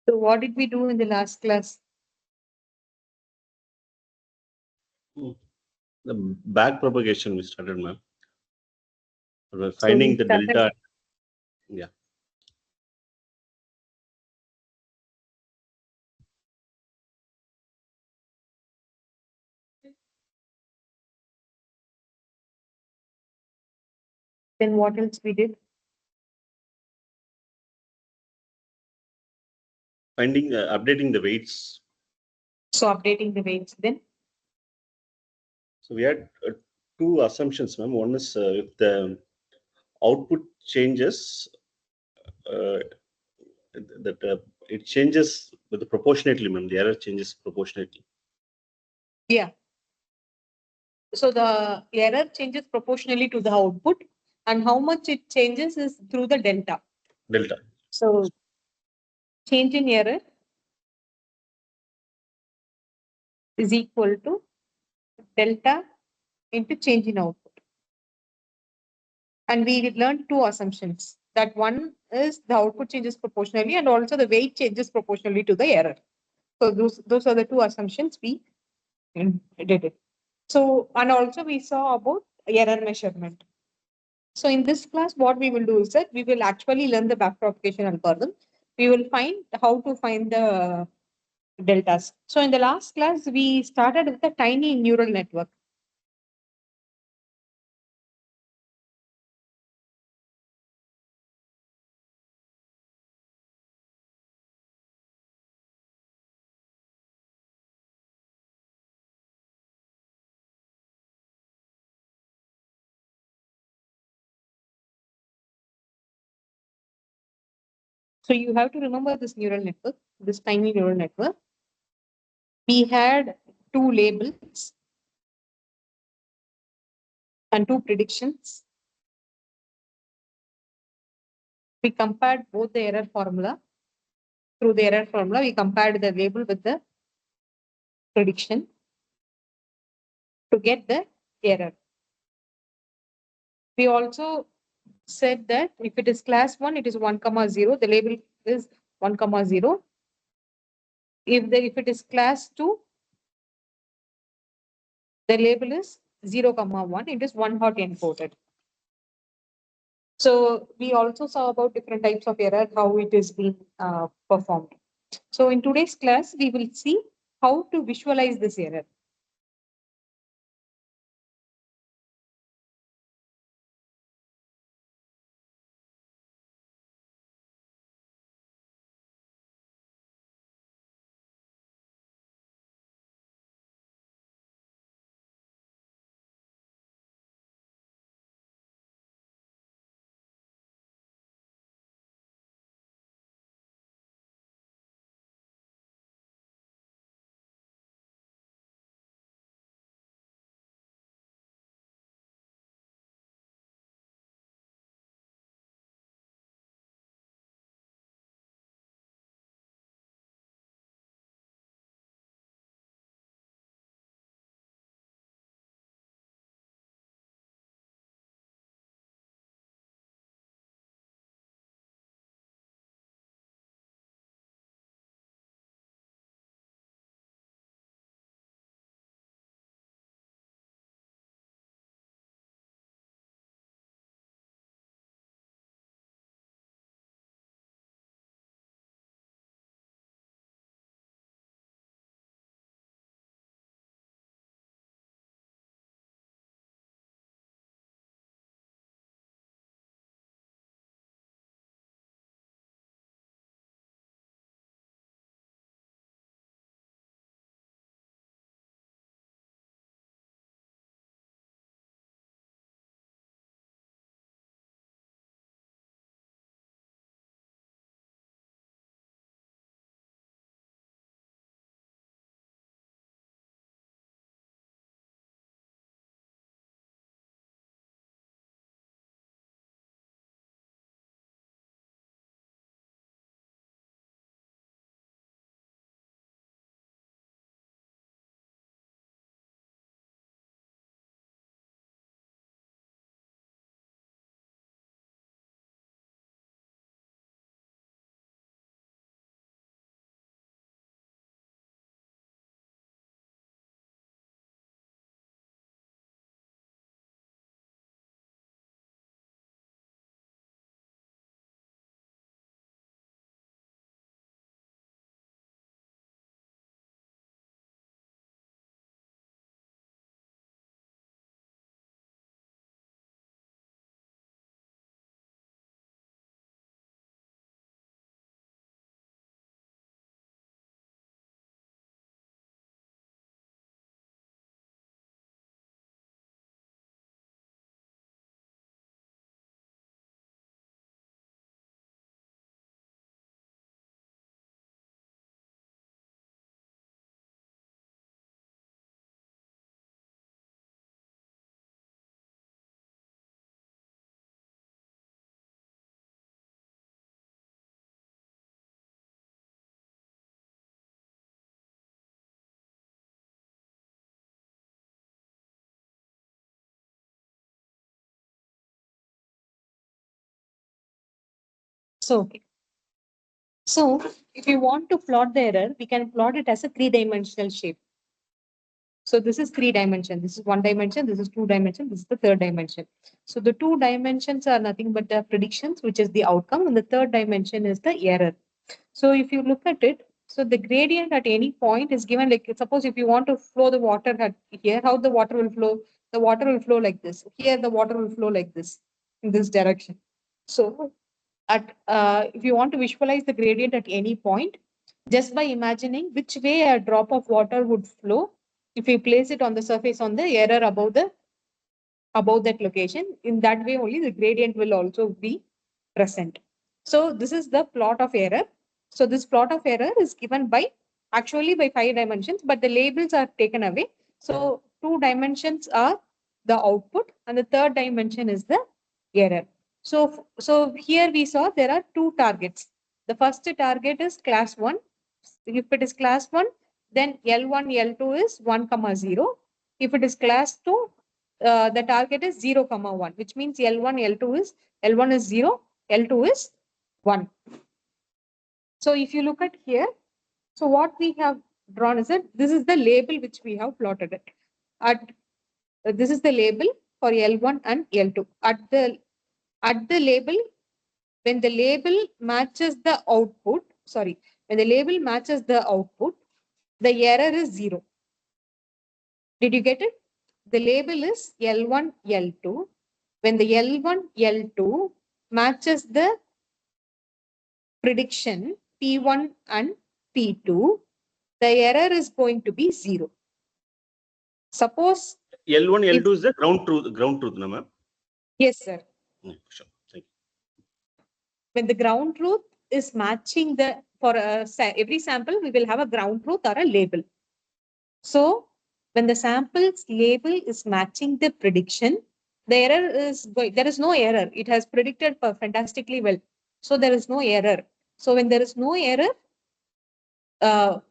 So what did we do in the last class? The back propagation we started, ma'am. We're So we finding the started, delta. Yeah. then what else we did? Finding, updating the weights. So updating the weights then. So we had two assumptions, ma'am. One is if the output changes, uh, that it changes with the proportionately, ma'am. The error changes proportionately. Yeah. So the error changes proportionally to the output, and how much it changes is through the delta. Delta. So change in error is equal to delta into change in output. And we learned two assumptions. That one is the output changes proportionally, and also the weight changes proportionally to the error. So those are the two assumptions we did it. So, and also we saw about error measurement. So in this class, what we will do is that we will actually learn the backpropagation algorithm. We will find how to find the deltas. So in the last class, we started with a tiny neural network. So you have to remember this neural network, this tiny neural network. We had two labels and two predictions. We compared both the error formula. Through the error formula, we compared the label with the prediction to get the error. We also said that if it is class 1, it is 1 comma 0. The label is 1 comma 0. If it is class 2, the label is 0 comma 1. It is one hot encoded. So we also saw about different types of error, how it is being performed. So in today's class, we will see how to visualize this error. So, okay. So if you want to plot the error, we can plot it as a three-dimensional shape. So this is 3 dimension. This is 1 dimension. This is 2 dimension. This is the third dimension. So the 2 dimensions are nothing but the predictions, which is the outcome. And the third dimension is the error. So if you look at it, so the gradient at any point is given, like suppose if you want to flow the water at here, how the water will flow? The water will flow like this. Here the water will flow like this, in this direction. So if you want to visualize the gradient at any point, just by imagining which way a drop of water would flow, if you place it on the surface on the error above that location, in that way only the gradient will also be present. So this is the plot of error. So this plot of error is given by actually by 5 dimensions, but the labels are taken away. So 2 dimensions are the output and the third dimension is the error. So here we saw there are 2 targets. The first target is class 1. If it is class 1, then L1, L2 is 1, 0. If it is class 2, the target is 0, 1, which means L1, L1 is 0, L2 is 1. So if you look at here, so what we have drawn is that this is the label which we have plotted it. This is the label for L1 and L2. At the label, when the label matches the output, when the label matches the output, the error is 0. Did you get it? The label is L1, L2. When the L1, L2 matches the prediction P1 and P2, the error is going to be 0. Suppose L1, L2 is the ground truth, no, ma'am? Yes, sir. Sure. Thank you. When the ground truth is matching for every sample, we will have a ground truth or a label. So when the sample's label is matching the prediction, the error is there is no error. It has predicted fantastically well. So there is no error. So when there is no error, when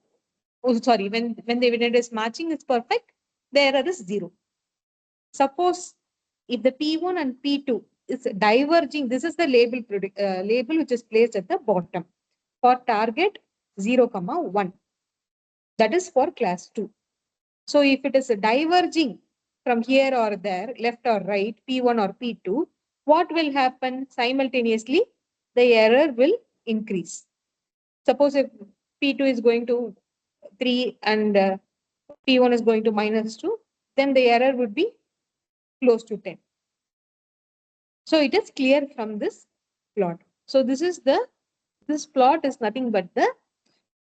it is matching, it's perfect. The error is 0. Suppose if the P1 and P2 is diverging, this is the label which is placed at the bottom for target 0, 1. That is for class 2. So if it is diverging from here or there, left or right, P1 or P2, what will happen simultaneously? The error will increase. Suppose if P2 is going to 3 and P1 is going to -2, then the error would be close to 10. So it is clear from this plot. So this plot is nothing but the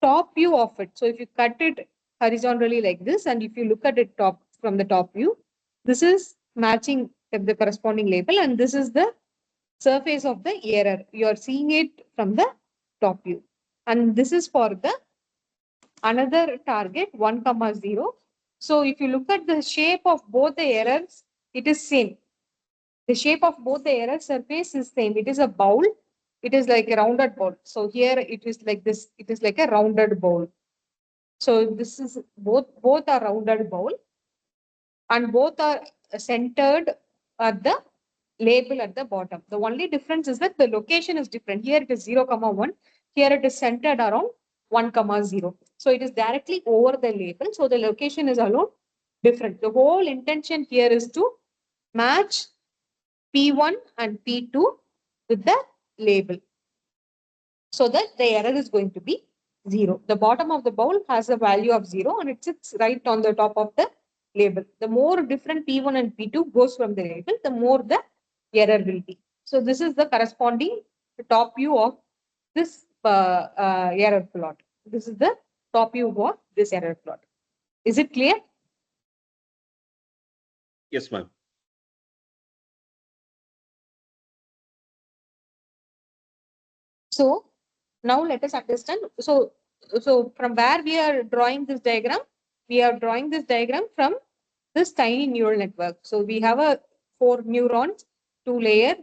top view of it. So if you cut it horizontally like this, and if you look at it from the top view, this is matching the corresponding label, and this is the surface of the error. You are seeing it from the top view. And this is for the another target 1, 0. So if you look at the shape of both the errors, it is same. The shape of both the error surface is same. It is a bowl. It is like a rounded bowl. So here it is like this. It is like a rounded bowl. So this is both are rounded bowl, and both are centered at the label at the bottom. The only difference is that the location is different. Here it is 0, 1. Here it is centered around 1, 0. So it is directly over the label. So the location is alone different. The whole intention here is to match P1 and P2 with the label, so that the error is going to be 0. The bottom of the bowl has a value of 0 and it sits right on the top of the label. The more different P1 and P2 goes from the label, the more the error will be. So this is the corresponding top view of this error plot. This is the top view of this error plot. Is it clear? Yes, ma'am. So now let us understand. So from where we are drawing this diagram, we are drawing this diagram from this tiny neural network. So we have a 4 neurons, 2-layer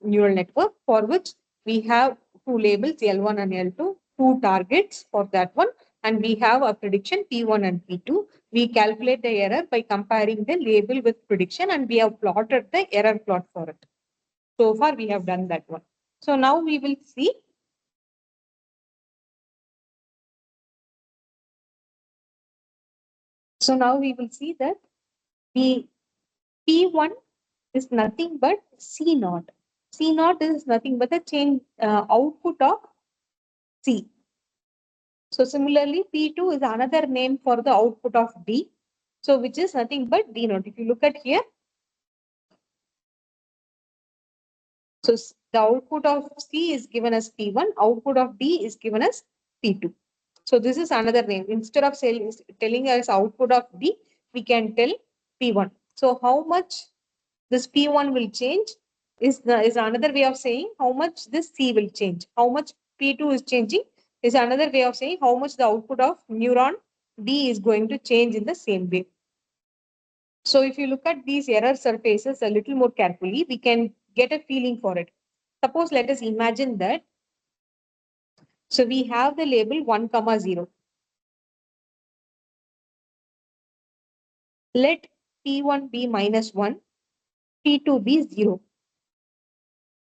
neural network, for which we have 2 labels, L1 and L2, 2 targets for that one, and we have a prediction P1 and P2. We calculate the error by comparing the label with prediction, and we have plotted the error plot for it. So far we have done that one. So now we will see. So now we will see that the P1 is nothing but C naught. C naught is nothing but the change output of C. So similarly, P2 is another name for the output of D. So which is nothing but D naught. If you look at here, so the output of C is given as P1, output of D is given as P2. So this is another name. Instead of telling us output of D, we can tell P1. So how much this P1 will change is another way of saying how much this C will change. How much P2 is changing is another way of saying how much the output of neuron D is going to change in the same way. So if you look at these error surfaces a little more carefully, we can get a feeling for it. Suppose let us imagine that. So we have the label 1, 0. Let P1 be -1, P2 be 0.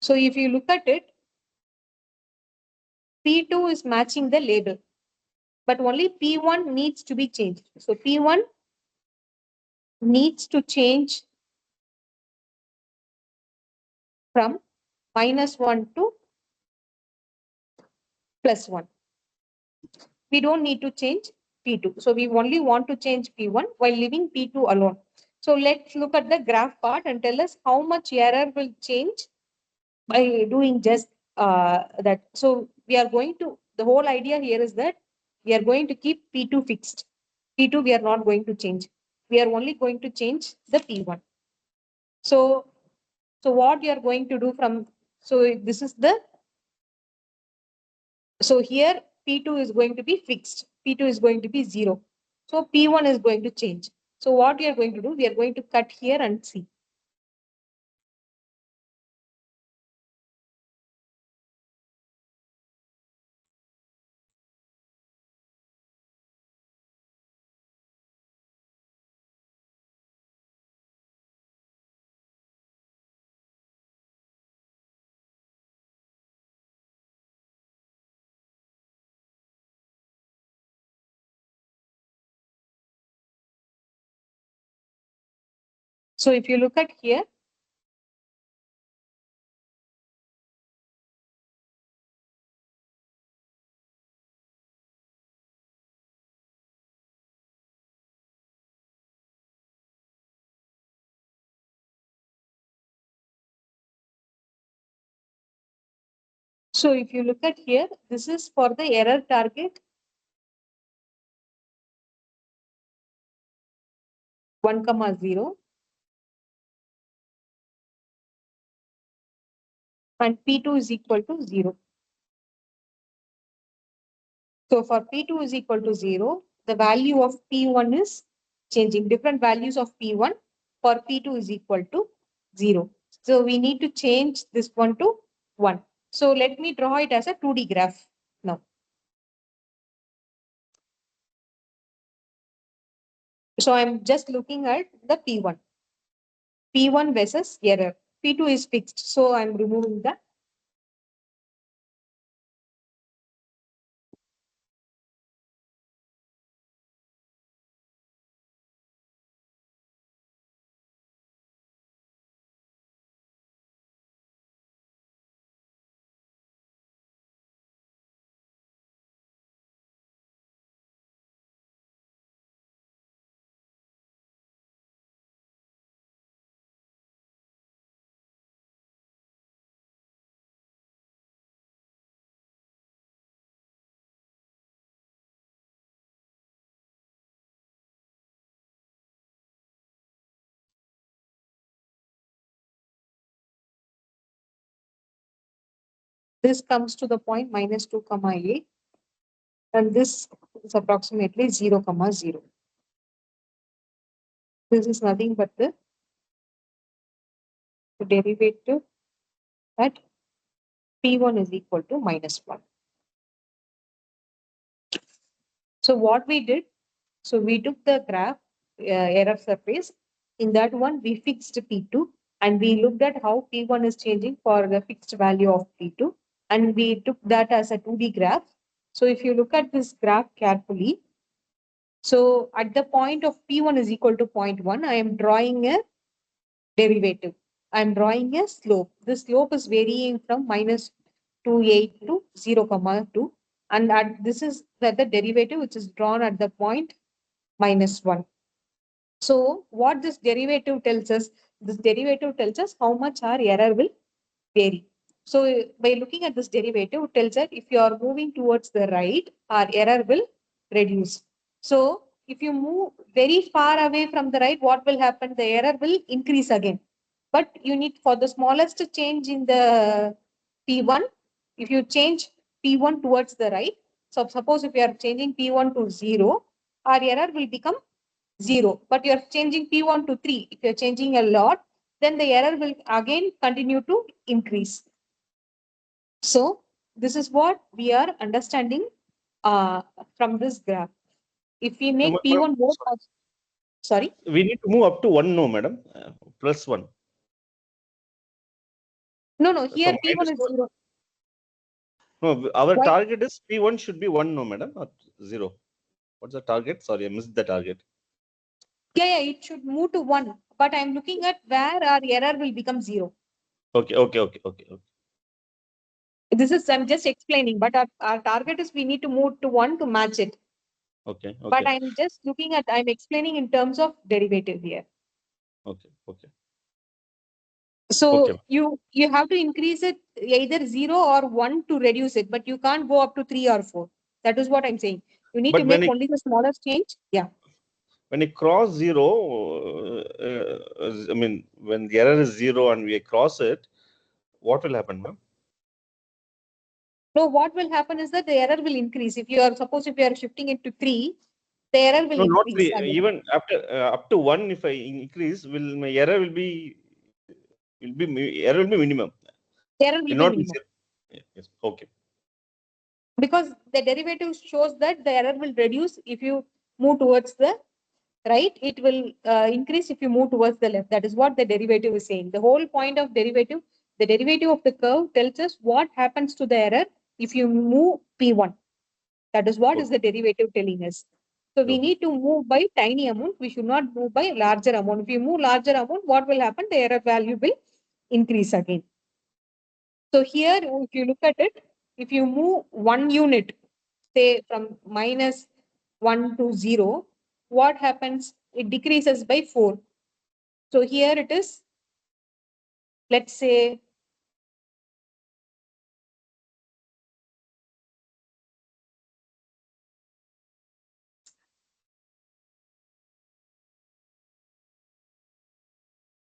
So if you look at it, P2 is matching the label, but only P1 needs to be changed. So P1 needs to change from -1 to +1. We don't need to change P2. So we only want to change P1 while leaving P2 alone. So let's look at the graph part and tell us how much error will change by doing just that. So we are going to, the whole idea here is that we are going to keep P2 fixed. P2 we are not going to change. We are only going to change the P1. So what you are going to do from, so this is the, so here P2 is going to be fixed. P2 is going to be 0. So P1 is going to change. So what we are going to do, we are going to cut here and see. So if you look at here, so if you look at here, this is for the error target 1, 0, and P2 is equal to 0. So for P2 is equal to 0, the value of P1 is changing. Different values of P1 for P2 is equal to 0. So we need to change this one to 1. So let me draw it as a 2D graph now. So I'm just looking at the P1. P1 versus error. P2 is fixed. So I'm removing that. This comes to the point -2, 8. And this is approximately 0, 0. This is nothing but the derivative at P1 is equal to -1. So what we did, so we took the graph error surface. In that one, we fixed P2. And we looked at how P1 is changing for the fixed value of P2. And we took that as a 2D graph. So if you look at this graph carefully, so at the point of P1 is equal to 0.1, I am drawing a derivative. I'm drawing a slope. The slope is varying from -28 to 0,2. And this is the derivative which is drawn at the point -1. So what this derivative tells us, this derivative tells us how much our error will vary. So by looking at this derivative, it tells us if you are moving towards the right, our error will reduce. So if you move very far away from the right, what will happen? The error will increase again. But you need for the smallest change in the P1, if you change P1 towards the right, so suppose if you are changing P1 to 0, our error will become 0. But you are changing P1 to 3. If you are changing a lot, then the error will again continue to increase. So this is what we are understanding from this graph. If we make P1 more, sorry. We need to move up to 1, no, madam. +1. No, here So P1 is -1. 0. No, our Why? target is P1 should be 1, no, madam, or 0. What's the target? Sorry, I missed the target. Yeah, it should move to 1. But I'm looking at where our error will become 0. Okay. This is, I'm just explaining, but our target is we need to move to 1 to match it. Okay. But I'm just looking at, I'm explaining in terms of derivative here. Okay. So Okay. you have to increase it either 0 or 1 to reduce it, but you can't go up to 3 or 4. That is what I'm saying. You need But to make only the smallest change. Yeah. when it cross 0, I mean, when the error is 0 and we cross it, what will happen, ma'am? No, what will happen is that the error will increase. If you are, suppose if you are shifting it to 3, the error will No, not increase. even after up to 1. If I increase, my error will be minimum. Error will be Will not be minimum. 0. Yes. Okay. Because the derivative shows that the error will reduce if you move towards the right. It will increase if you move towards the left. That is what the derivative is saying. The whole point of derivative, the derivative of the curve tells us what happens to the error if you move P1. That is what is the derivative telling us. So we need to move by tiny amount. We should not move by larger amount. If you move larger amount, what will happen? The error value will increase again. So here, if you look at it, if you move 1 unit, say from -1 to 0, what happens? It decreases by 4. So here it is, let's say,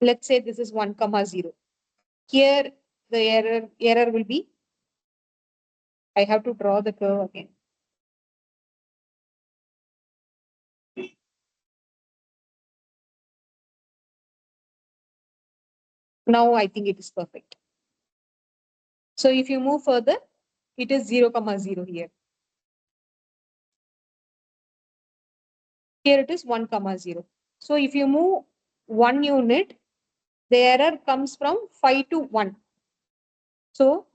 this is 1,0. Here the error will be, I have to draw the curve again. Now I think it is perfect. So if you move further, it is 0,0 here. Here it is 1,0. So if you move 1 unit, the error comes from 5 to 1. So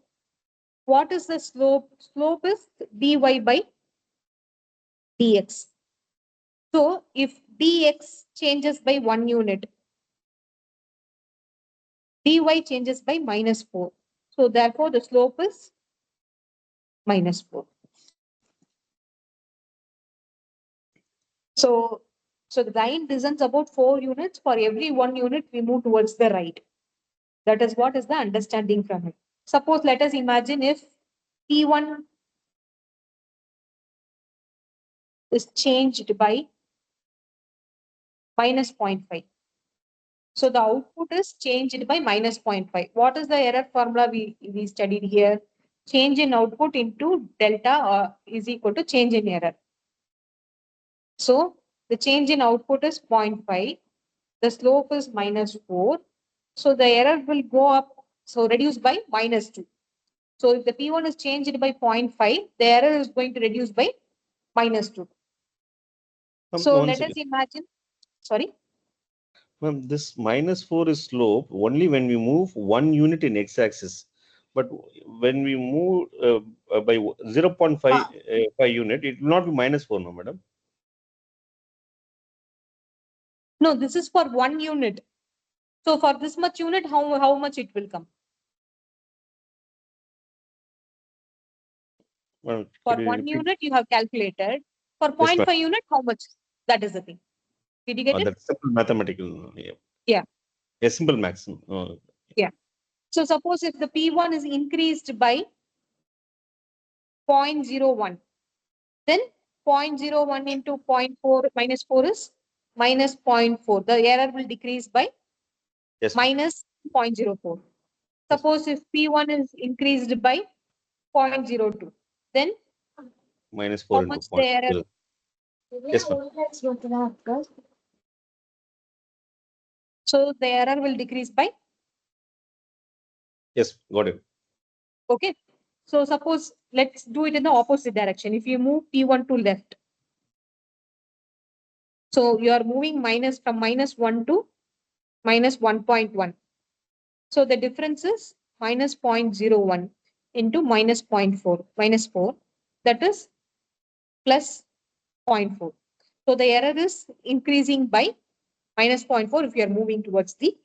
what is the slope? Slope is dy by dx. So if dx changes by 1 unit, dy changes by -4. So therefore the slope is -4. So the line descends about 4 units. For every 1 unit, we move towards the right. That is what is the understanding from it. Suppose let us imagine if P1 is changed by -0.5. So the output is changed by -0.5. What is the error formula we studied here? Change in output into delta is equal to change in error. So the change in output is 0.5. The slope is -4. So the error will go up, so reduce by -2. So if the P1 is changed by 0.5, the error is going to reduce by -2. So let us imagine, sorry. Ma'am, this -4 is slope only when we move 1 unit in x-axis. But when we move by 0.5 unit, it will not be -4, no, madam. No, this is for 1 unit. So for this much unit, how much it will come? Well, For could you 1 repeat? unit, you have calculated. For Yes, ma'am. 0.5 unit, how much? That is the thing. Did you get it? That's simple mathematical. Yeah. Yeah. A simple maximum. Yeah. So suppose if the P1 is increased by 0.01, then 0.01 into 0.4 minus 4 is minus 0.4. The error will decrease by Yes, ma'am. minus 0.04. Yes. Suppose if P1 is increased by 0.02, then -4 how into much the error? 0.0. Yes, ma'am. So the error will decrease by, Yes, got it. okay. So suppose let's do it in the opposite direction. If you move P1 to left, so you are moving minus from -1 to minus 1.1. So the difference is minus 0.01 into minus 0.4, minus 4, that is plus 0.4. So the error is increasing by minus 0.4 if you are moving towards the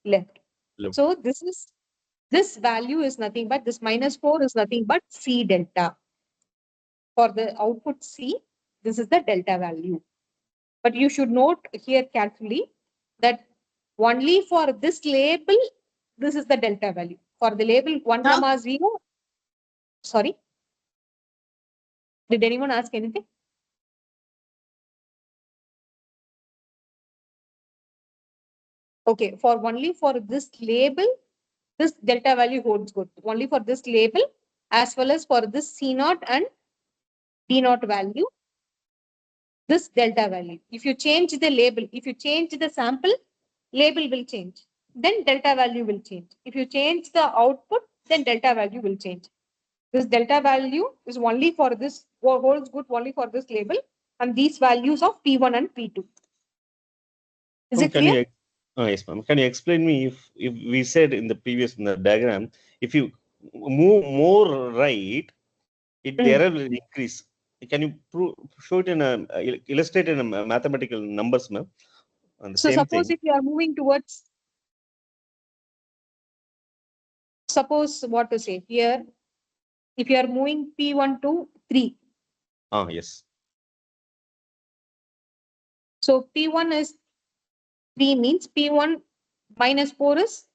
left. Left. So this value is nothing but this -4 is nothing but C delta. For the output C, this is the delta value. But you should note here carefully that only for this label, this is the delta value. For the label 1, 0, sorry. Did anyone ask anything? Okay, for only for this label, this delta value holds good. Only for this label, as well as for this C0 and D0 value, this delta value. If you change the label, if you change the sample, label will change. Then delta value will change. If you change the output, then delta value will change. This delta value is only for this, or holds good only for this label, and these values of P1 and P2. Is it Can clear? you, yes, ma'am. Can you explain me if we said in the previous in the diagram, if you move more right, the error will increase. Can you show it in a illustrate in a mathematical numbers, ma'am? And the So same suppose thing. if you are moving towards, suppose what to say here, if you are moving P1 to 3. Yes. So P1 is 3 means P1 minus 4 is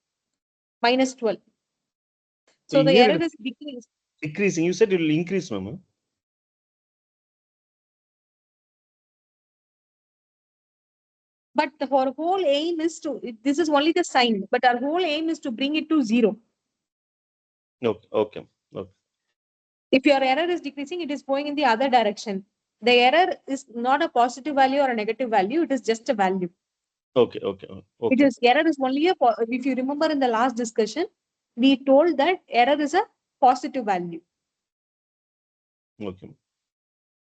minus 12. So the Here error when is decreased. decreasing, you said it will increase, no, ma'am. But the whole aim is to, this is only the sign, but our whole aim is to bring it to 0. Okay, okay, okay. If your error is decreasing, it is going in the other direction. The error is not a positive value or a negative value, it is just a value. Okay, okay, It okay. is error is only a, if you remember in the last discussion, we told that error is a positive value. Okay.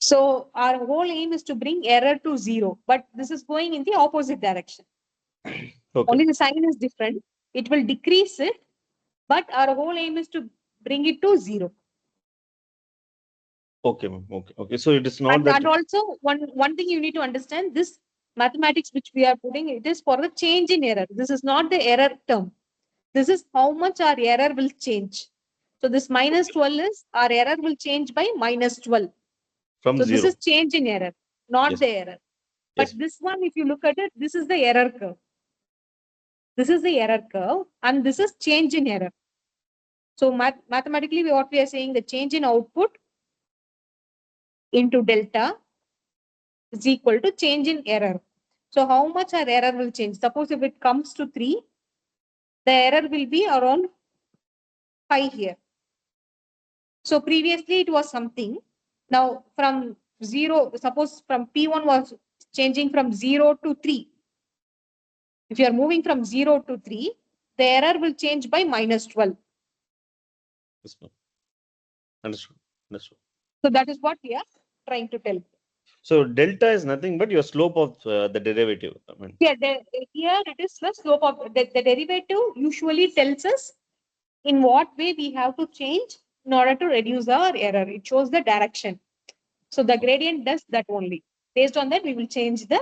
So our whole aim is to bring error to 0, but this is going in the opposite direction. Okay. Only the sign is different. It will decrease it, but our whole aim is to bring it to 0. Okay, ma'am. Okay, okay. So it is not that. And also one thing you need to understand, this mathematics which we are putting, it is for the change in error. This is not the error term. This is how much our error will change. So this minus 12 is our error will change by minus 12. From So this 0. is change in error, not Yes. the error. But Yes. this one, if you look at it, this is the error curve. This is the error curve, and this is change in error. So mathematically, what we are saying, the change in output into delta is equal to change in error. So how much our error will change? Suppose if it comes to 3, the error will be around 5 here. So previously it was something. Now from 0, suppose from P1 was changing from 0 to 3. If you are moving from 0 to 3, the error will change by minus 12. Yes, ma'am. Understood. Understood. So that is what we are trying to tell. So delta is nothing but your slope of the derivative. I mean, Here, here it is the slope of the derivative usually tells us in what way we have to change in order to reduce our error. It shows the direction. So the gradient does that only. Based on that, we will change the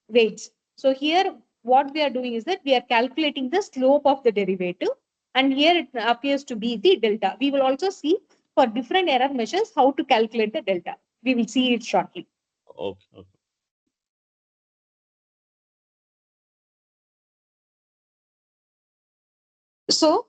weights. So here, what we are doing is that we are calculating the slope of the derivative. And here it appears to be the delta. We will also see for different error measures how to calculate the delta. We will see it shortly. okay, okay. So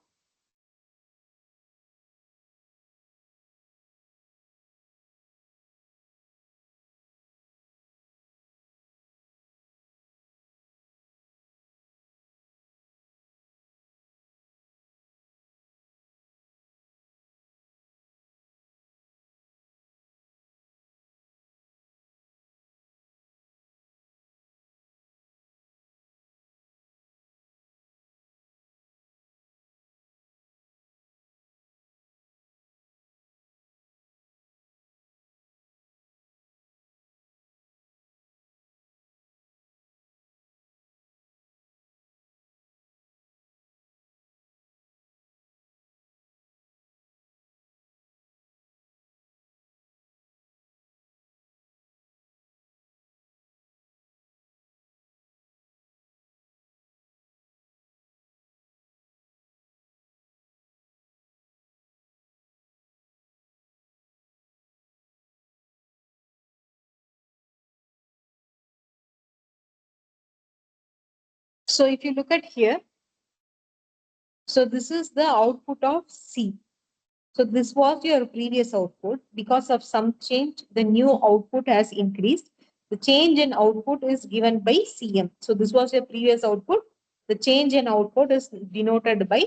So if you look at here, so this is the output of C. So this was your previous output. Because of some change, the new output has increased. The change in output is given by CM. So this was your previous output. The change in output is denoted by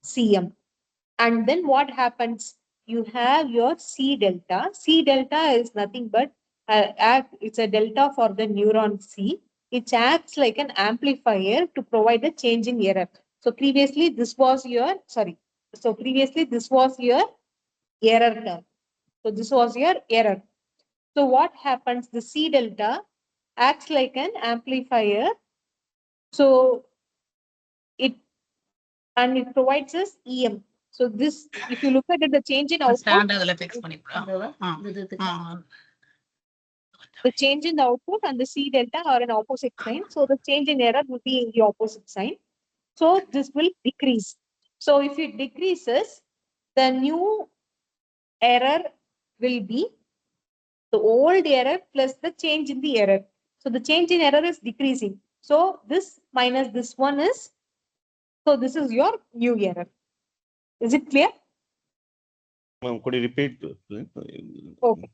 CM. And then what happens? You have your C delta. C delta is nothing but it's a delta for the neuron C. It acts like an amplifier to provide a change in error. So previously this was your, sorry. So previously this was your error term. So this was your error. So what happens? The C delta acts like an amplifier. So it and it provides us EM. So this, if you look at it, the change in output, the change in the output and the C delta are an opposite sign. So the change in error will be in the opposite sign. So this will decrease. So if it decreases, the new error will be the old error plus the change in the error. So the change in error is decreasing. So this minus this one is, so this is your new error. Is it clear? Ma'am, could you repeat? Okay.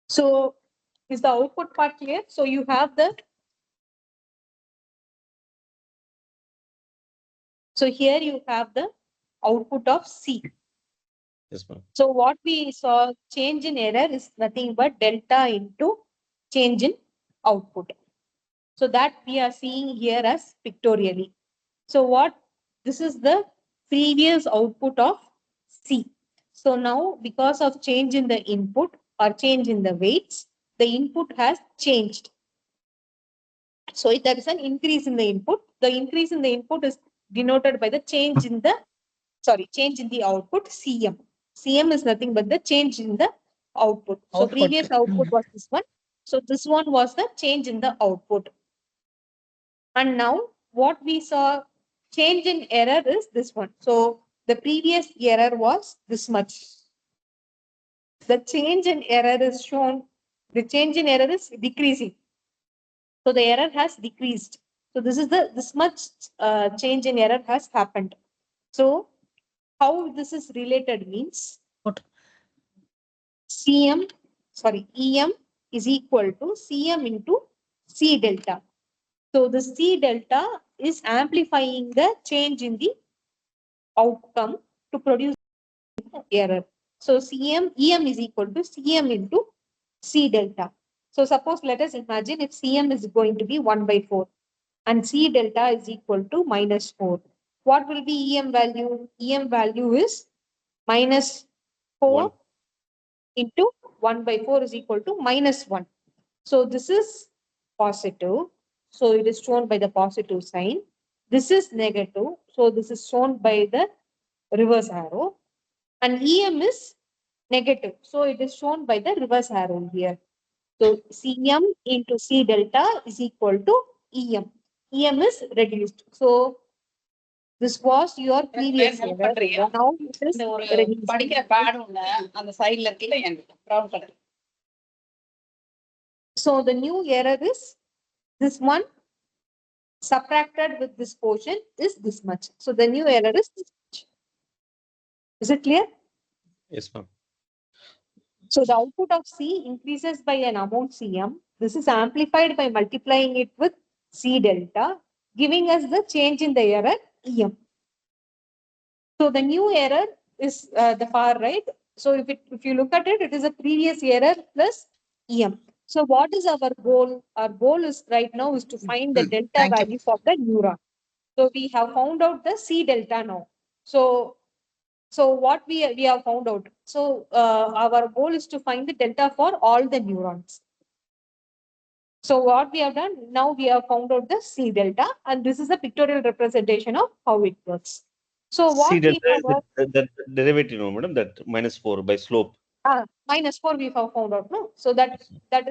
So is the output part clear? So you have the, so here you have the output of C. Yes, ma'am. So what we saw, change in error is nothing but delta into change in output. So that we are seeing here as pictorially. So what, this is the previous output of C. So now because of change in the input or change in the weights, the input has changed. So if there is an increase in the input, the increase in the input is denoted by the change in the, sorry, change in the output, CM. CM is nothing but the change in the output. So previous output was this one. So this one was the change in the output. And now what we saw, change in error is this one. So the previous error was this much. The change in error is shown, the change in error is decreasing. So the error has decreased. So this is the, this much change in error has happened. So how this is related means CM, sorry, EM is equal to CM into C delta. So the C delta is amplifying the change in the outcome to produce error. So EM is equal to CM into C delta. So suppose let us imagine if CM is going to be 1/4 and C delta is equal to -4. what will be EM value? EM value is minus 4 1. into 1 by 4 is equal to minus 1. So this is positive. So it is shown by the positive sign. This is negative. So this is shown by the reverse arrow. And EM is negative. So it is shown by the reverse arrow here. So CM into C delta is equal to EM. EM is reduced. So this was your previous help error. பண்றியா? Now it is இந்த ஒரு reduced. படிக்கிற bad ஒண்ணு அந்த சைடுல இருக்குல்ல எனக்கு brown colour. So the new error is this one subtracted with this portion is this much. So the new error is this much. Is it clear? Yes, ma'am. So the output of C increases by an amount CM. This is amplified by multiplying it with C delta, giving us the change in the error EM. So the new error is the far right. So if you look at it, it is a previous error plus EM. So what is our goal? Our goal is right now is to find the delta Thank you. value of the neuron. So we have found out the C delta now. So what we have found out. So our goal is to find the delta for all the neurons. So what we have done now, we have found out the C delta, and this is a pictorial representation of how it works. So what See we have worked, that derivative, no, madam, that minus 4 by slope. minus 4 we have found out, no? So that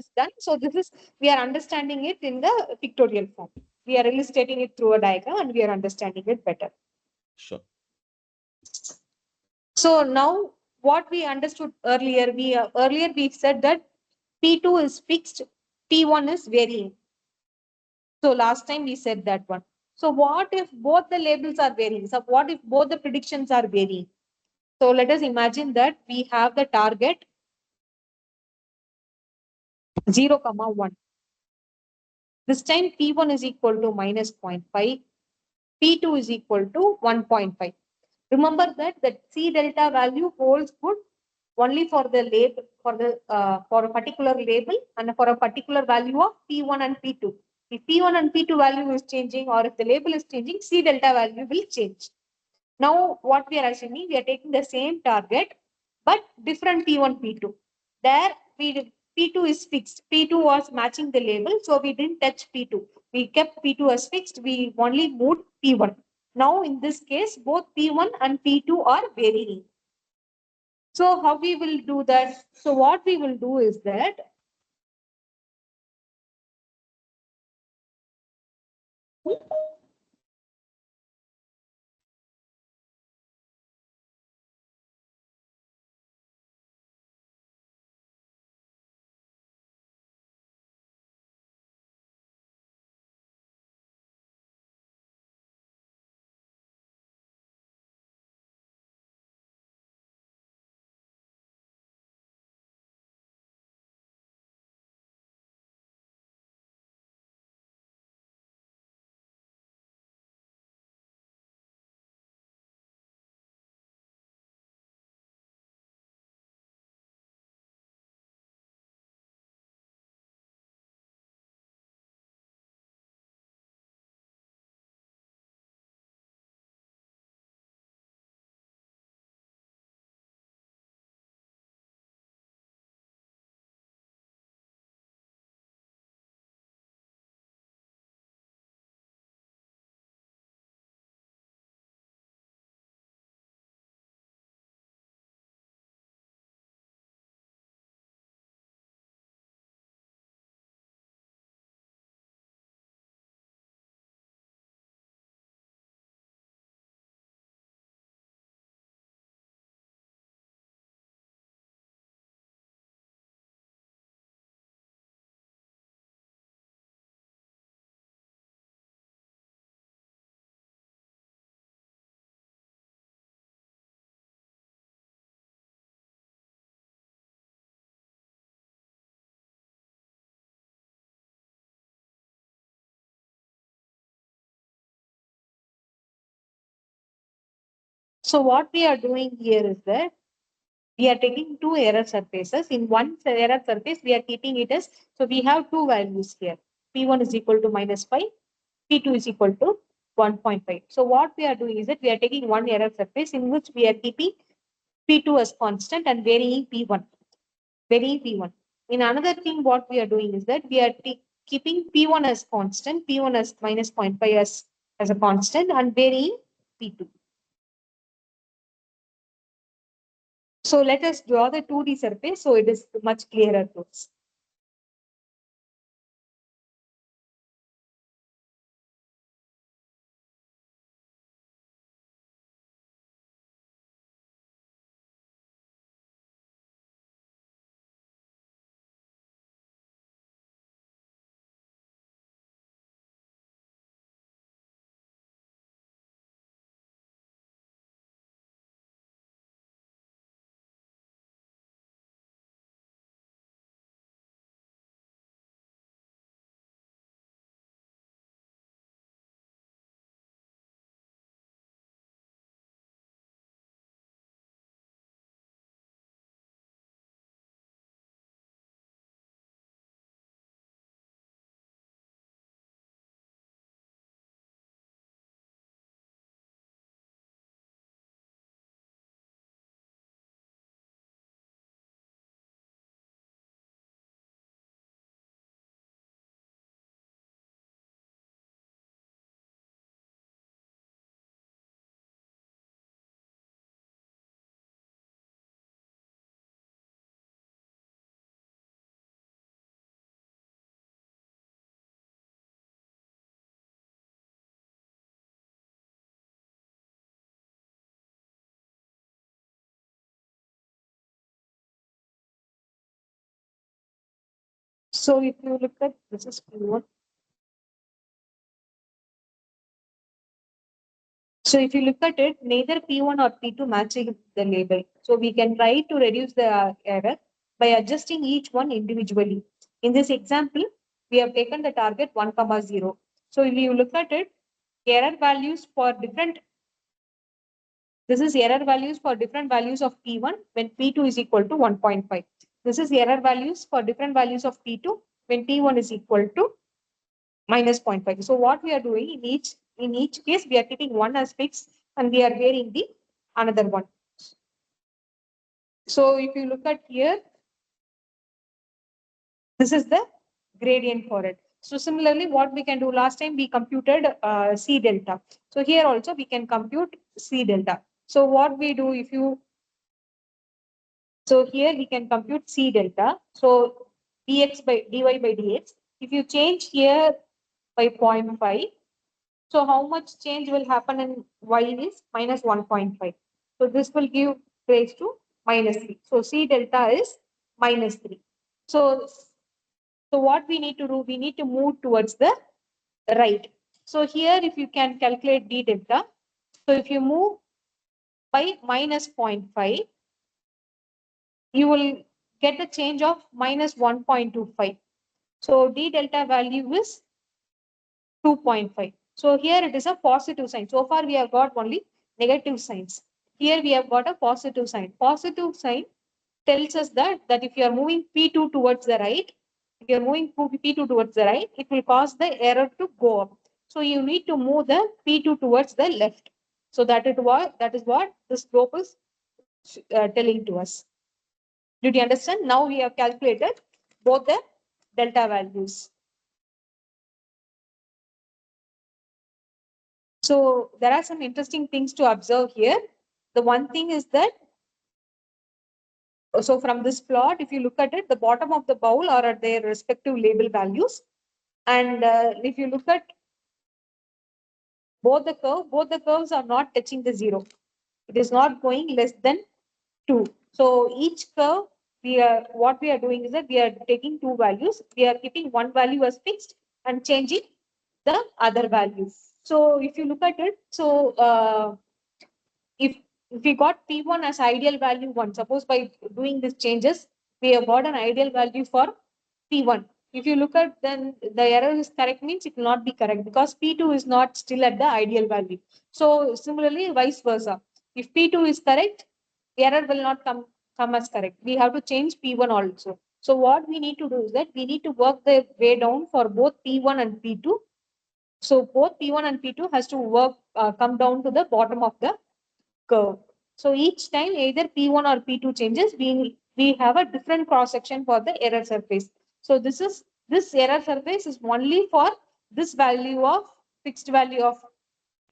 is done. So this is, we are understanding it in the pictorial form. We are illustrating it through a diagram and we are understanding it better. Sure. So now what we understood earlier, earlier we said that P2 is fixed, P1 is varying. So last time we said that one. So what if both the labels are varying? So what if both the predictions are varying? So let us imagine that we have the target 0, 1. This time P1 is equal to minus 0.5, P2 is equal to 1.5. Remember that the C delta value holds good only for the label, for a particular label and for a particular value of P1 and P2. If P1 and P2 value is changing, or if the label is changing, C delta value will change. Now what we are assuming, we are taking the same target but different P1, P2. There P2 is fixed. P2 was matching the label, so we didn't touch P2. We kept P2 as fixed. We only moved P1. Now in this case, both P1 and P2 are varying. So how we will do that? So what we will do is that so what we are doing here is that we are taking two error surfaces. In one error surface, we are keeping it as, so we have two values here. P1 is equal to minus 5, P2 is equal to 1.5. So what we are doing is that we are taking one error surface in which we are keeping P2 as constant and varying P1. Varying P1. In another thing, what we are doing is that we are keeping P1 as constant, P1 as minus 0.5 as a constant and varying P2. So let us draw the 2D surface so it is much clearer to us. So if you look at this is P1. So if you look at it, neither P1 or P2 matching the label. So we can try to reduce the error by adjusting each one individually. In this example, we have taken the target 1, 0. So if you look at it, error values for different, this is error values for different values of P1 when P2 is equal to 1.5. This is error values for different values of P2 when P1 is equal to minus 0.5. So what we are doing in each case, we are keeping one as fixed and we are varying the another one. So if you look at here, this is the gradient for it. So similarly, what we can do last time, we computed C delta. So here also we can compute C delta. So what we do if you, so here we can compute C delta. So dx by dy by dx. If you change here by 0.5, so how much change will happen in y is minus 1.5. So this will give raised to minus 3. So C delta is minus 3. So what we need to do, we need to move towards the right. So here if you can calculate D delta, so if you move by minus 0.5, you will get a change of minus 1.25. So D delta value is 2.5. So here it is a positive sign. So far we have got only negative signs. Here we have got a positive sign. Positive sign tells us that if you are moving P2 towards the right, if you are moving P2 towards the right, it will cause the error to go up. So you need to move the P2 towards the left. So that is what this slope is telling to us. Did you understand? Now we have calculated both the delta values. So there are some interesting things to observe here. The one thing is that, so from this plot, if you look at it, the bottom of the bowl are at their respective label values. And if you look at both the curves are not touching the 0. It is not going less than 2. So each curve, what we are doing is that we are taking two values. We are keeping one value as fixed and changing the other value. So if you look at it, so if we got P1 as ideal value 1, suppose by doing these changes, we have got an ideal value for P1. If you look at then the error is correct means it will not be correct because P2 is not still at the ideal value. So similarly, vice versa. If P2 is correct, error will not come as correct. We have to change P1 also. So what we need to do is that we need to work the way down for both P1 and P2 So both P1 and P2 has to come down to the bottom of the curve. So each time either P1 or P2 changes, we have a different cross section for the error surface. So this error surface is only for this value of fixed value of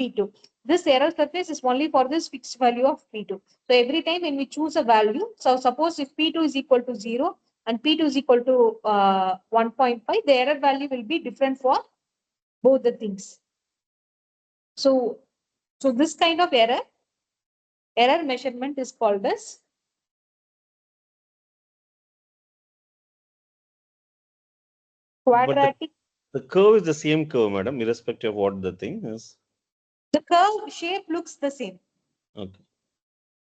P2. This error surface is only for this fixed value of P2. So every time when we choose a value, so suppose if P2 is equal to 0 and P2 is equal to 1.5, the error value will be different for both the things. So this kind of error measurement is called as quadratic. The curve is the same curve, madam, irrespective of what the thing is. The curve shape looks the same, Okay.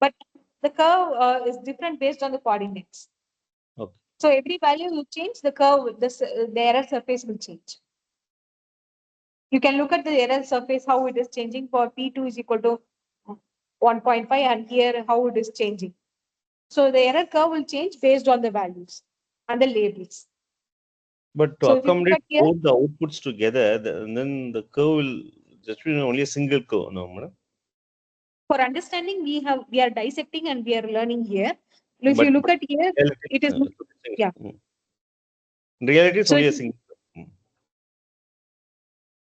but the curve is different based on the coordinates. Okay. So every value you change, the curve, the error surface will change. You can look at the error surface, how it is changing for P2 is equal to 1.5 and here how it is changing. So the error curve will change based on the values and the labels. But to So if you look accommodate at here, both the outputs together, then the curve will just be only a single curve, no, madam? for understanding, we are dissecting and we are learning here. If But you look at here, reality, it is yeah. In reality, it's So only a if, single curve.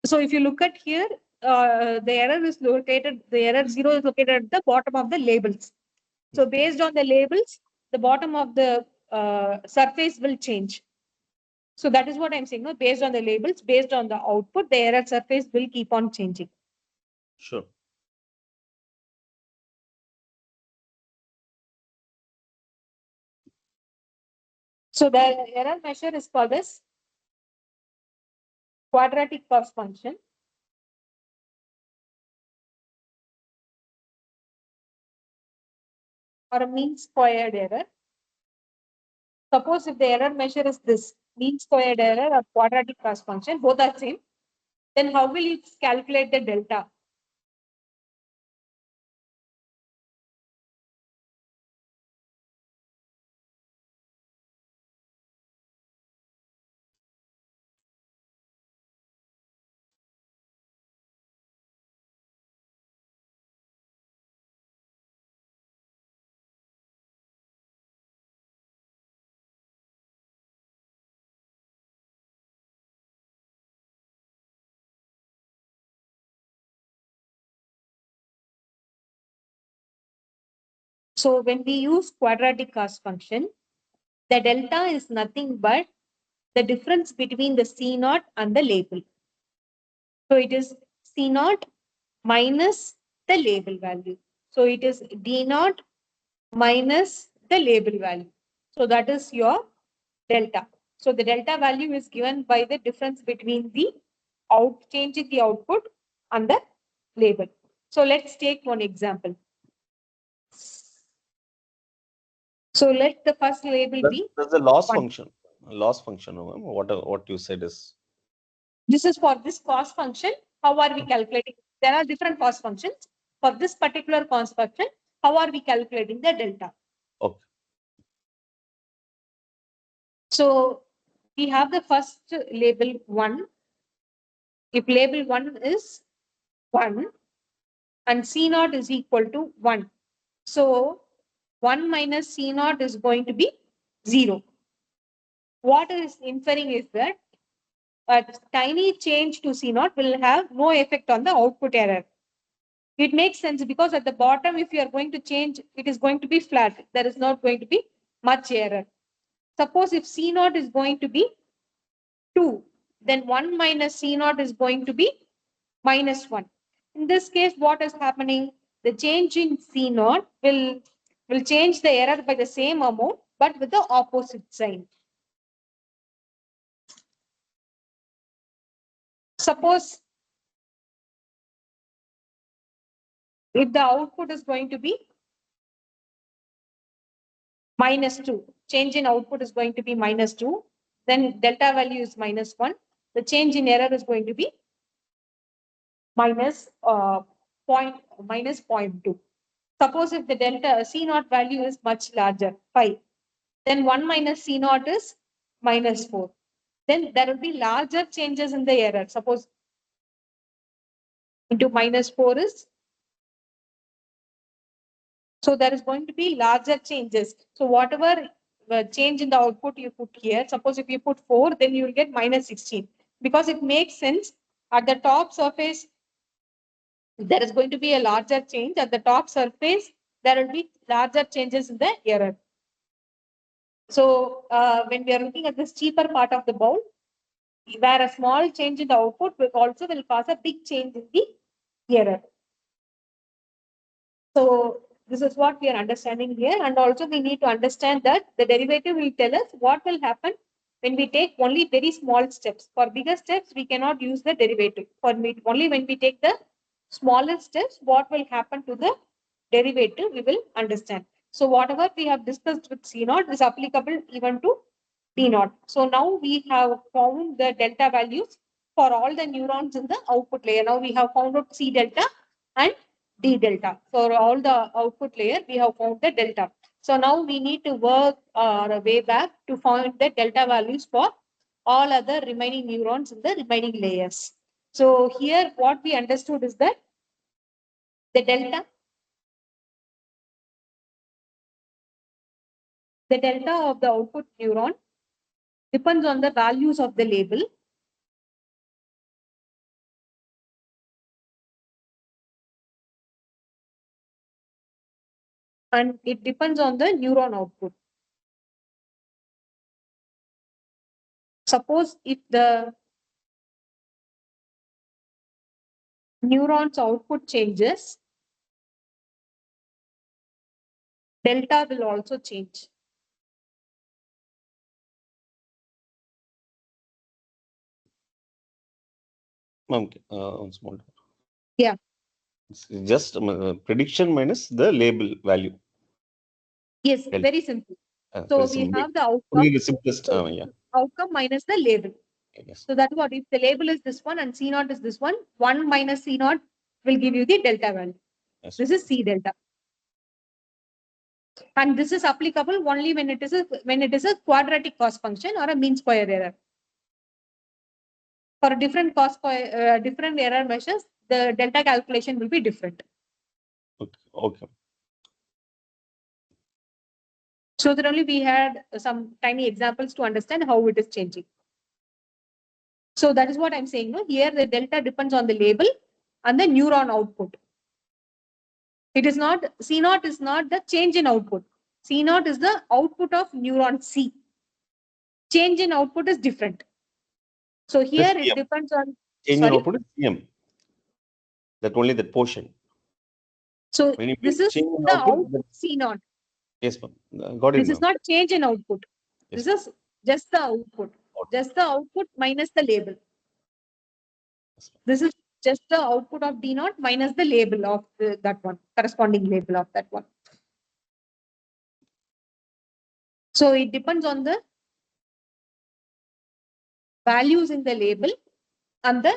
so if you look at here, the error 0 is located at the bottom of the labels. So based on the labels, the bottom of the surface will change. So that is what I'm saying. No, based on the labels, based on the output, the error surface will keep on changing. Sure. So the error measure is called as quadratic cost function. Or a mean squared error. Suppose if the error measure is this mean squared error or quadratic cost function, both are same, then how will you calculate the delta? So when we use quadratic cost function, the delta is nothing but the difference between the C naught and the label. So it is C naught minus the label value. So it is D naught minus the label value. So that is your delta. So the delta value is given by the difference between the change in the output and the label. So let's take one example. So let the first label be. That's the loss 1. function. Loss function, no, ma'am. What you said is. This is for this cost function. How are we calculating? There are different cost functions. For this particular cost function, how are we calculating the delta? Okay. So we have the first label 1. If label 1 is 1 and C naught is equal to 1. So 1 minus C naught is going to be 0. What is inferring is that a tiny change to C naught will have no effect on the output error. It makes sense because at the bottom, if you are going to change, it is going to be flat. There is not going to be much error. Suppose if C naught is going to be 2, then 1 minus C naught is going to be minus 1. In this case, what is happening? The change in C naught will change the error by the same amount, but with the opposite sign. Suppose if the output is going to be minus 2, change in output is going to be minus 2, then delta value is minus 1. The change in error is going to be minus 0.2. Suppose if the delta C naught value is much larger, 5, then 1 minus C naught is minus 4. Then there will be larger changes in the error. Suppose into minus 4 is, so there is going to be larger changes. So whatever change in the output you put here, suppose if you put 4, then you will get minus 16, because it makes sense. At the top surface, there is going to be a larger change. At the top surface, there will be larger changes in the error. So when we are looking at this cheaper part of the bowl, where a small change in the output will also will cause a big change in the error. So this is what we are understanding here. And also we need to understand that the derivative will tell us what will happen when we take only very small steps. For bigger steps, we cannot use the derivative. For only when we take the smaller steps, what will happen to the derivative, we will understand. So whatever we have discussed with C naught is applicable even to D naught. So now we have found the delta values for all the neurons in the output layer. Now we have found out C delta and D delta. For all the output layer, we have found the delta. So now we need to work our way back to find the delta values for all other remaining neurons in the remaining layers. So here what we understood is that the delta of the output neuron depends on the values of the label. And it depends on the neuron output. Suppose if the neuron's output changes, delta will also change. Okay, one small. Yeah. It's just prediction minus the label value. Yes, Delta. very simple. So very we simple. have the outcome. Only the simplest. So Yeah. outcome minus the label. Yes. So that's what, if the label is this one and C naught is this one, 1 minus C naught will give you the delta value. Yes. This is C delta. And this is applicable only when it is a quadratic cost function or a mean square error. For different different error measures, the delta calculation will be different. Okay. So that only we had some tiny examples to understand how it is changing. So that is what I'm saying. No? Here the delta depends on the label and the neuron output. It is not, C naught is not the change in output. C naught is the output of neuron C. Change in output is different. So here it depends on change in output is CM. That only that portion. So this is the output C naught. Yes, ma'am. Got it. This is not change in output. Yes. This is just the output. Just the output minus the label. Yes. This is just the output of D naught minus the label of that one, corresponding label of that one. So it depends on the values in the label and the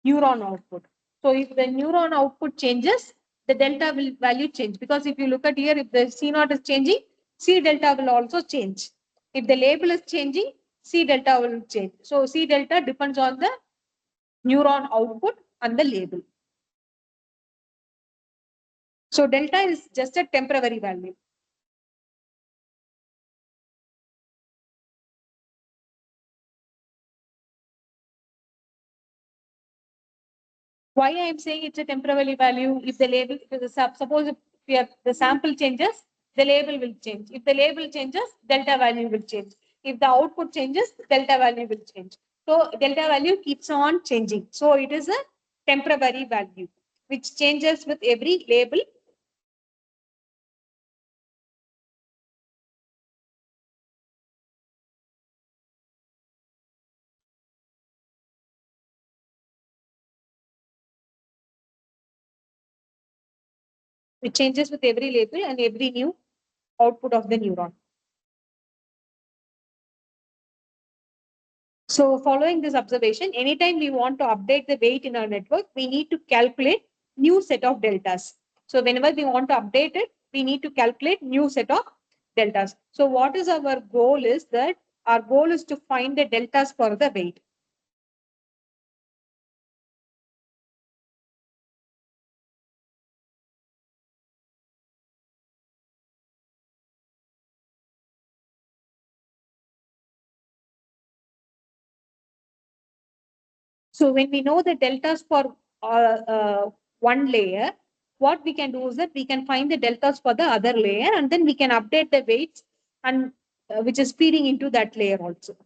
neuron output. So if the neuron output changes, the delta value change. Because if you look at here, if the C naught is changing, C delta will also change. If the label is changing, C delta will change. So C delta depends on the neuron output and the label. So delta is just a temporary value. Why I am saying it's a temporary value? If the label, suppose if we have the sample changes, the label will change. If the label changes, delta value will change. If the output changes, delta value will change. So delta value keeps on changing. So it is a temporary value which changes with every label. It changes with every label and every new output of the neuron. So following this observation, anytime we want to update the weight in our network, we need to calculate new set of deltas. So whenever we want to update it, we need to calculate new set of deltas. So what is our goal is that our goal is to find the deltas for the weight. So when we know the deltas for one layer, what we can do is that we can find the deltas for the other layer, and then we can update the weights and which is feeding into that layer also.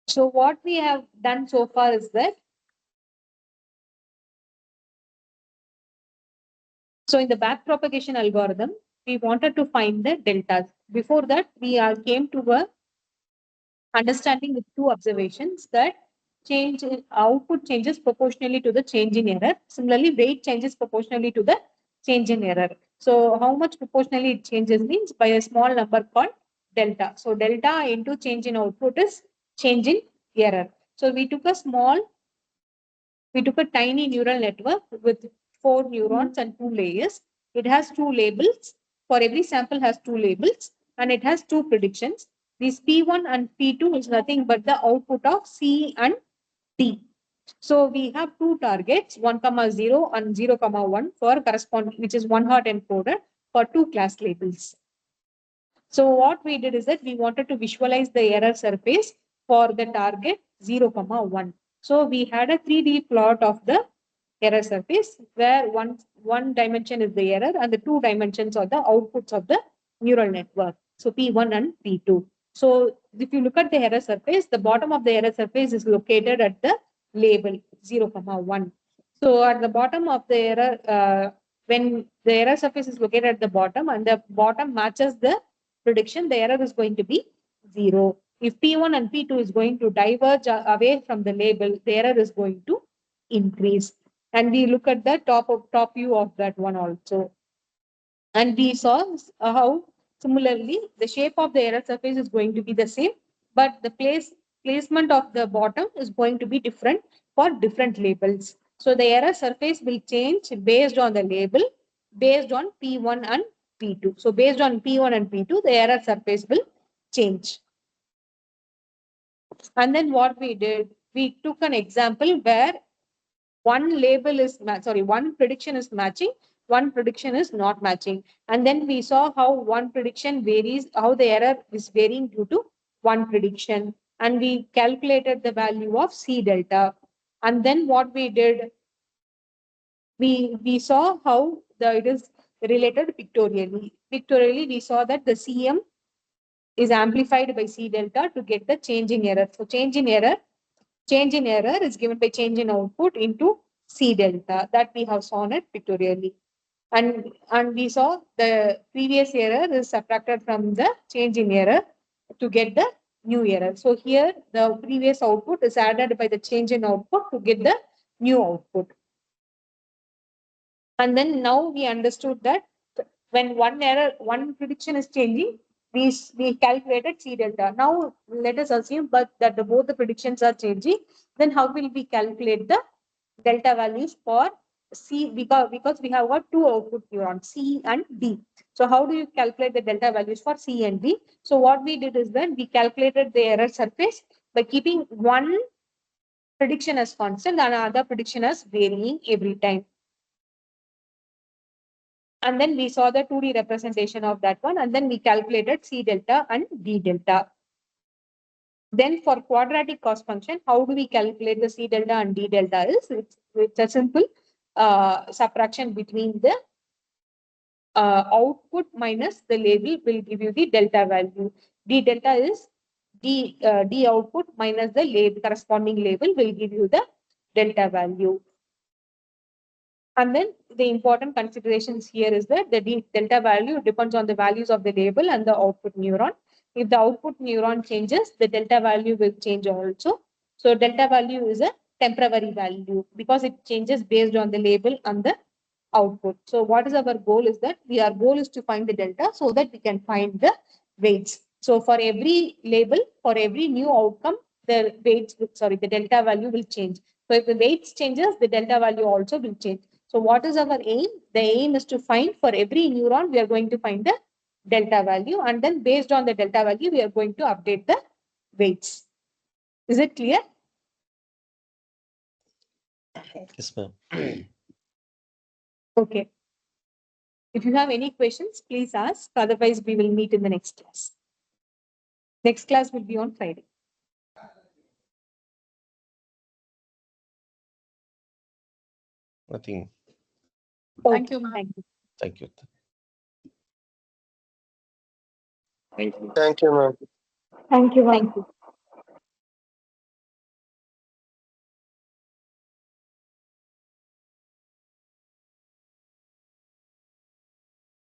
So what we have done so far is that, so in the backpropagation algorithm, we wanted to find the deltas. Before that, we came to a understanding with two observations that change in output changes proportionally to the change in error. Similarly, weight changes proportionally to the change in error. So how much proportionally it changes means by a small number called delta. So delta into change in output is change in error. So we took a tiny neural network with 4 neurons and 2 layers. It has 2 labels. For every sample has 2 labels, and it has 2 predictions. These P1 and P2 is nothing but the output of C and D. So we have 2 targets, 1,0 and 0,1 for corresponding, which is 1 hot encoder for 2 class labels. So what we did is that we wanted to visualize the error surface for the target 0,1. So we had a 3D plot of the error surface where one dimension is the error and the 2 dimensions are the outputs of the neural network. So P1 and P2. So if you look at the error surface, the bottom of the error surface is located at the label 0,1. So at the bottom of the error, when the error surface is located at the bottom and the bottom matches the prediction, the error is going to be 0. If P1 and P2 is going to diverge away from the label, the error is going to increase. And we look at the top view of that one also. And we saw how similarly the shape of the error surface is going to be the same, but the placement of the bottom is going to be different for different labels. So the error surface will change based on the label, based on P1 and P2. So based on P1 and P2, the error surface will change. And then what we did, we took an example where one prediction is matching, one prediction is not matching. And then we saw how one prediction varies, how the error is varying due to one prediction. And we calculated the value of C delta. And then what we did, we saw how it is related pictorially. Pictorially, we saw that the CM is amplified by C delta to get the change in error. So change in error is given by change in output into C delta that we have shown it pictorially. And we saw the previous error is subtracted from the change in error to get the new error. So here the previous output is added by the change in output to get the new output. And then now we understood that when one prediction is changing, we calculated C delta. Now let us assume that both the predictions are changing. Then how will we calculate the delta values for C, because we have got 2 output neurons, C and D. So how do you calculate the delta values for C and D? So what we did is that we calculated the error surface by keeping one prediction as constant and another prediction as varying every time. And then we saw the 2D representation of that one, and then we calculated C delta and D delta. Then for quadratic cost function, how do we calculate the C delta and D delta? It's a simple subtraction between the output minus the label will give you the delta value. D delta is D output minus the label, corresponding label will give you the delta value. And then the important considerations here is that the delta value depends on the values of the label and the output neuron. If the output neuron changes, the delta value will change also. So delta value is a temporary value because it changes based on the label and the output. So what is our goal is that our goal is to find the delta so that we can find the weights. So for every label, for every new outcome, the the delta value will change. So if the weights changes, the delta value also will change. So what is our aim? The aim is to find for every neuron, we are going to find the delta value, and then based on the delta value, we are going to update the weights. Is it clear? Yes, ma'am. Okay. If you have any questions, please ask. Otherwise, we will meet in the next class. Next class will be on Friday. Nothing. Thank you, ma'am. Thank you. Thank you. Thank you. Thank you, ma'am. Thank you.